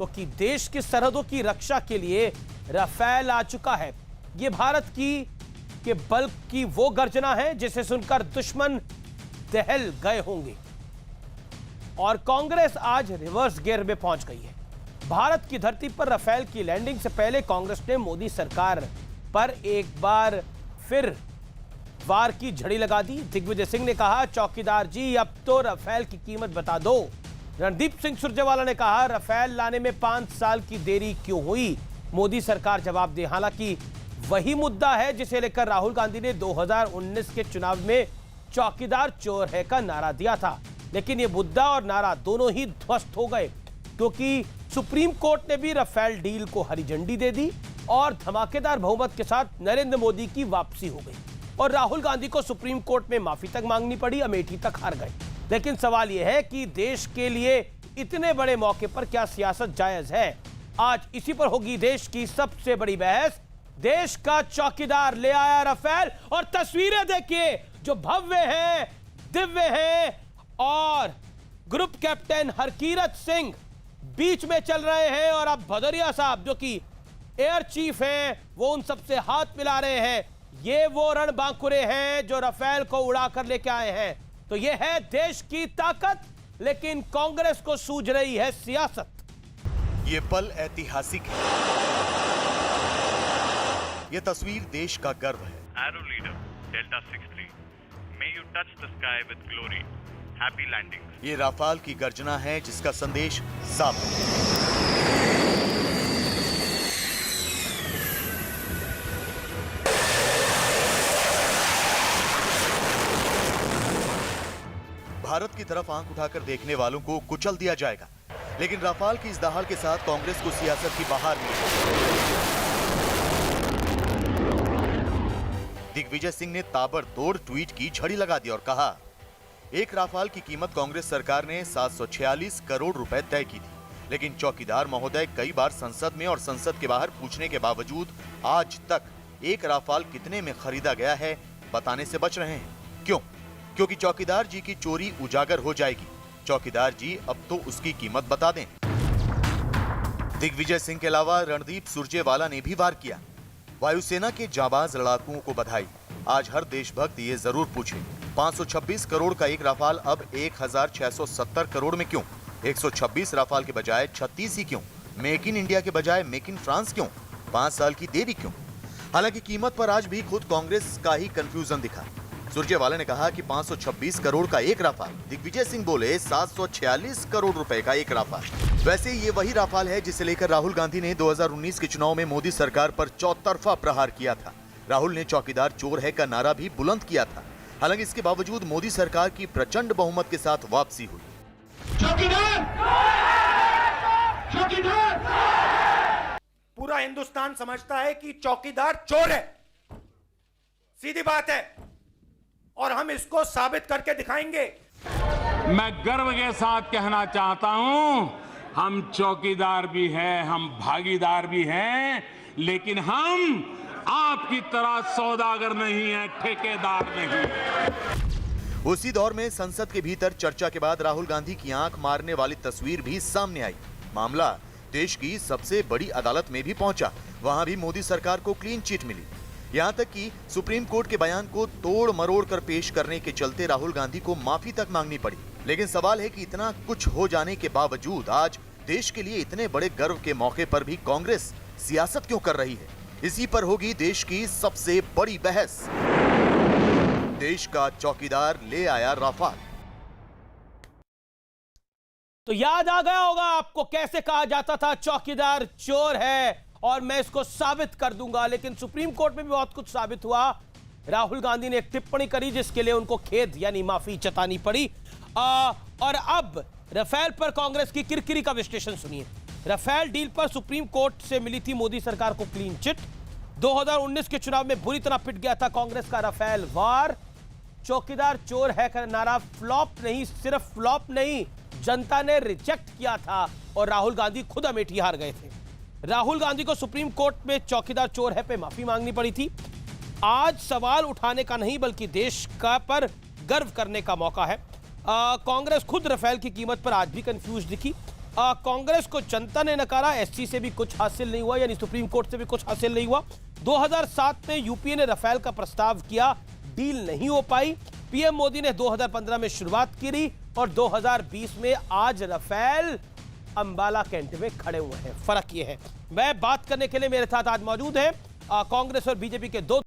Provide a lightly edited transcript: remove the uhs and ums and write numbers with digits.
क्योंकि देश की सरहदों की रक्षा के लिए राफेल आ चुका है। यह भारत के बल की वो गर्जना है जिसे सुनकर दुश्मन दहल गए होंगे। और कांग्रेस आज रिवर्स गियर में पहुंच गई है। भारत की धरती पर राफेल की लैंडिंग से पहले कांग्रेस ने मोदी सरकार पर एक बार फिर वार की झड़ी लगा दी। दिग्विजय सिंह ने कहा, चौकीदार जी अब तो राफेल की कीमत बता दो। रणदीप सिंह सुरजेवाला ने कहा, राफेल लाने में 5 साल की देरी क्यों हुई, मोदी सरकार जवाब दे। हालांकि वही मुद्दा है जिसे लेकर राहुल गांधी ने 2019 के चुनाव में चौकीदार चोर है का नारा दिया था, लेकिन यह मुद्दा और नारा दोनों ही ध्वस्त हो गए क्योंकि सुप्रीम कोर्ट ने भी राफेल डील को हरी झंडी दे दी और धमाकेदार बहुमत के साथ नरेंद्र मोदी की वापसी हो गई और राहुल गांधी को सुप्रीम कोर्ट में माफी तक मांगनी पड़ी, अमेठी तक हार गए। लेकिन सवाल यह है कि देश के लिए इतने बड़े मौके पर क्या सियासत जायज है? आज इसी पर होगी देश की सबसे बड़ी बहस। देश का चौकीदार ले आया राफेल और तस्वीरें देखिए जो भव्य है, दिव्य है और ग्रुप कैप्टन हरकीरत सिंह बीच में चल रहे हैं और अब भदौरिया साहब जो कि एयर चीफ हैं वो उन सबसे हाथ मिला रहे हैं। ये वो रणबांकुरे हैं जो राफेल को उड़ाकर लेके आए हैं। तो ये है देश की ताकत, लेकिन कांग्रेस को सूझ रही है सियासत। ये पल ऐतिहासिक है। ये तस्वीर देश का गर्व है। Arrow leader, Delta 63. May you touch the sky with glory. Happy landing. ये राफेल की गर्जना है जिसका संदेश साफ है। भारत की तरफ आंख उठाकर देखने वालों को कुचल दिया जाएगा, लेकिन राफेल की इस दहाड़ के साथ कांग्रेस को सियासत की बहार मिली। दिग्विजय सिंह ने ताबड़तोड़ ट्वीट की झड़ी लगा दी और कहा, एक राफेल की कीमत कांग्रेस सरकार ने 746 करोड़ रुपए तय की थी, लेकिन चौकीदार महोदय कई बार संसद में और संसद के बाहर पूछने के बावजूद आज तक एक राफेल कितने में खरीदा गया है बताने से बच रहे हैं। क्यों? क्योंकि चौकीदार जी की चोरी उजागर हो जाएगी। चौकीदार जी अब तो उसकी कीमत बता दें। दिग्विजय सिंह के अलावा रणदीप सुरजेवाला ने भी वार किया। वायुसेना के जाबाज लड़ाकुओं को बधाई। आज हर देशभक्त ये जरूर पूछे, 526 करोड़ का एक राफेल अब 1670 करोड़ में क्यों? 126 राफेल के बजाय 36 ही क्यों? मेक इन इंडिया के बजाय मेक इन फ्रांस क्यों? 5 साल की देरी क्यों? हालांकि कीमत पर आज भी खुद कांग्रेस का ही कंफ्यूजन दिखा। सुरजेवाला ने कहा कि 526 करोड़ का एक राफेल, दिग्विजय सिंह बोले 746 करोड़ रुपए का एक राफेल। वैसे ये वही राफेल है जिसे लेकर राहुल गांधी ने 2019 के चुनाव में मोदी सरकार पर चौतरफा प्रहार किया था। राहुल ने चौकीदार चोर है का नारा भी बुलंद किया था। हालांकि इसके बावजूद मोदी सरकार की प्रचंड बहुमत के साथ वापसी हुई। पूरा हिंदुस्तान समझता है कि चौकीदार चोर है, सीधी बात है, और हम इसको साबित करके दिखाएंगे। मैं गर्व के साथ कहना चाहता हूं, हम चौकीदार भी हैं, हम भागीदार भी हैं, लेकिन हम आपकी तरह सौदागर नहीं है, ठेकेदार नहीं। उसी दौर में संसद के भीतर चर्चा के बाद राहुल गांधी की आंख मारने वाली तस्वीर भी सामने आई। मामला देश की सबसे बड़ी अदालत में भी पहुंचा। वहां भी मोदी सरकार को क्लीन चिट मिली। यहां तक कि सुप्रीम कोर्ट के बयान को तोड़ मरोड़ कर पेश करने के चलते राहुल गांधी को माफी तक मांगनी पड़ी। लेकिन सवाल है कि इतना कुछ हो जाने के बावजूद आज देश के लिए इतने बड़े गर्व के मौके पर भी कांग्रेस सियासत क्यों कर रही है? इसी पर होगी देश की सबसे बड़ी बहस। देश का चौकीदार ले आया राफेल। तो याद आ गया होगा आपको कैसे कहा जाता था चौकीदार चोर है और मैं इसको साबित कर दूंगा। लेकिन सुप्रीम कोर्ट में भी बहुत कुछ साबित हुआ। राहुल गांधी ने एक टिप्पणी करी जिसके लिए उनको खेद यानी माफी जतानी पड़ी। और अब राफेल पर कांग्रेस की किरकिरी का विश्लेषण सुनिए। राफेल डील पर सुप्रीम कोर्ट से मिली थी मोदी सरकार को क्लीन चिट। 2019 के चुनाव में बुरी तरह पिट गया था कांग्रेस का राफेल वार। चौकीदार चोर है का नारा फ्लॉप नहीं, सिर्फ फ्लॉप नहीं, जनता ने रिजेक्ट किया था और राहुल गांधी खुद अमेठी हार गए थे। राहुल गांधी को सुप्रीम कोर्ट में चौकीदार चोर है पे माफी मांगनी पड़ी थी। आज सवाल उठाने का नहीं बल्कि देश का पर गर्व करने का मौका है। कांग्रेस खुद राफेल की कीमत पर आज भी कंफ्यूज दिखी। कांग्रेस को जनता ने नकारा, एससी से भी कुछ हासिल नहीं हुआ, यानी सुप्रीम कोर्ट से भी कुछ हासिल नहीं हुआ। 2007 में यूपीए ने राफेल का प्रस्ताव किया, डील नहीं हो पाई। पीएम मोदी ने 2015 में शुरुआत की और 2020 में आज राफेल अंबाला कैंट में खड़े हुए हैं। फर्क यह है। मैं बात करने के लिए मेरे साथ आज मौजूद है कांग्रेस और बीजेपी के दो